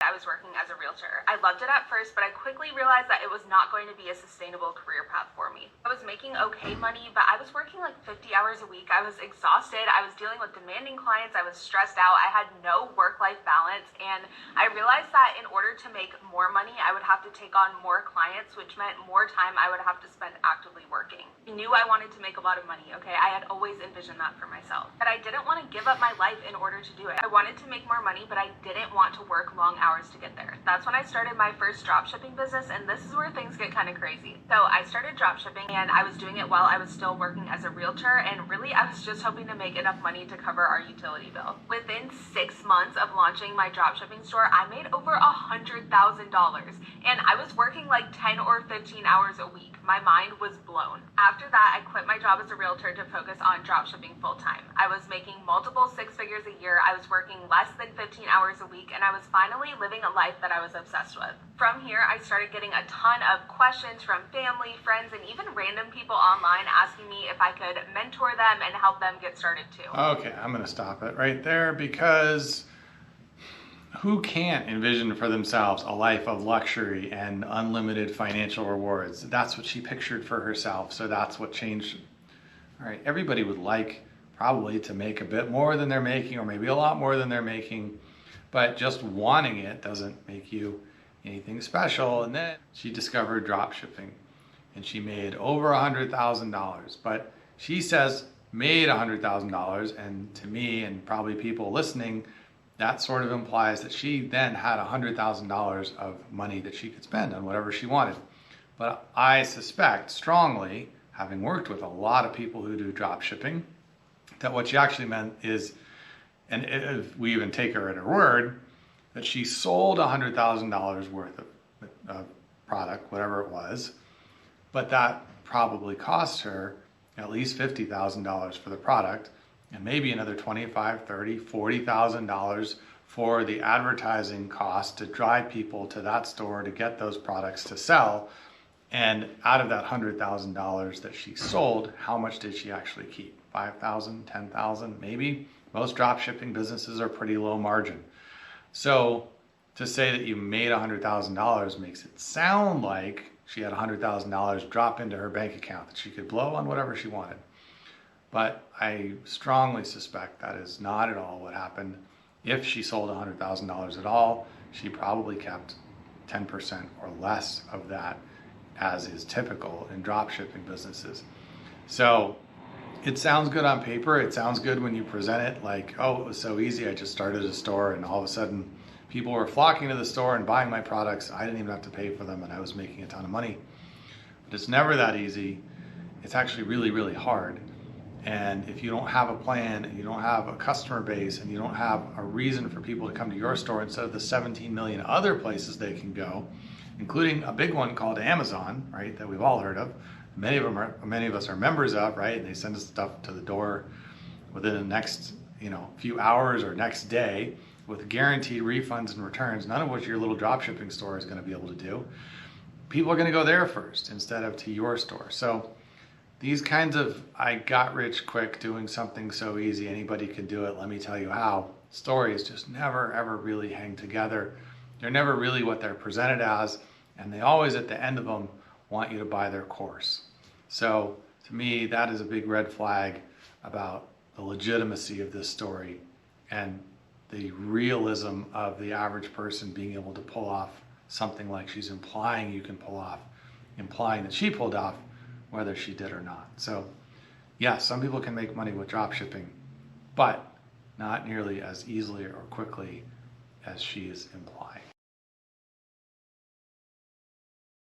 I was working as a realtor. I loved it at first, but I quickly realized that it was not going to be a sustainable career path for me. I was making okay money, but I was working like 50 hours a week. I was exhausted. I was dealing with demanding clients. I was stressed out. I had no work-life balance, and I realized that in order to make more money, I would have to take on more clients, which meant more time I would have to spend actively working. I knew I wanted to make a lot of money, okay? I had always envisioned that for myself, but I didn't want to give up my life in order to do it. I wanted to make more money, but I didn't want to work long hours to get there. That's when I started my first dropshipping business, and this is where things get kind of crazy. So I started dropshipping, and I was doing it while I was still working as a realtor, and really I was just hoping to make enough money to cover our utility bill. Within 6 months of launching my dropshipping store, I made over $100,000, and I was working like 10 or 15 hours a week. My mind was blown. After that, I quit my job as a realtor to focus on dropshipping full time. I was making multiple six figures a year. I was working less than 15 hours a week, and I was finally living a life that I was obsessed with. From here, I started getting a ton of questions from family, friends, and even random people online asking me if I could mentor them and help them get started too. Okay, I'm gonna stop it right there, because who can't envision for themselves a life of luxury and unlimited financial rewards? That's what she pictured for herself, so that's what changed. All right, everybody would like probably to make a bit more than they're making, or maybe a lot more than they're making, but just wanting it doesn't make you anything special. And then she discovered dropshipping, and she made over $100,000, but she says made $100,000, and to me and probably people listening, that sort of implies that she then had $100,000 of money that she could spend on whatever she wanted. But I suspect strongly, having worked with a lot of people who do drop shipping, that what she actually meant is, and if we even take her at her word, that she sold $100,000 worth of product, whatever it was, but that probably cost her at least $50,000 for the product, and maybe another $25,000, $30,000, $40,000 for the advertising cost to drive people to that store to get those products to sell. And out of that $100,000 that she sold, how much did she actually keep? $5,000, $10,000, maybe? Most drop shipping businesses are pretty low margin. So to say that you made $100,000 makes it sound like she had $100,000 drop into her bank account that she could blow on whatever she wanted. But I strongly suspect that is not at all what happened. If she sold $100,000 at all, she probably kept 10% or less of that, as is typical in drop shipping businesses. So it sounds good on paper. It sounds good when you present it like, oh, it was so easy. I just started a store and all of a sudden people were flocking to the store and buying my products. I didn't even have to pay for them, and I was making a ton of money. But it's never that easy. It's actually really, really hard. And if you don't have a plan, and you don't have a customer base, and you don't have a reason for people to come to your store instead of the 17 million other places they can go, including a big one called Amazon, right, that we've all heard of. Many of us are members of, right? And they send us stuff to the door within the next, few hours or next day with guaranteed refunds and returns, none of which your little dropshipping store is going to be able to do. People are going to go there first instead of to your store. So these kinds of I got rich quick doing something so easy, anybody can do it, let me tell you how, stories just never ever really hang together. They're never really what they're presented as, and they always at the end of them want you to buy their course. So to me, that is a big red flag about the legitimacy of this story and the realism of the average person being able to pull off something like she's implying you can pull off, implying that she pulled off, whether she did or not. So yes, some people can make money with drop shipping, but not nearly as easily or quickly as she is implying.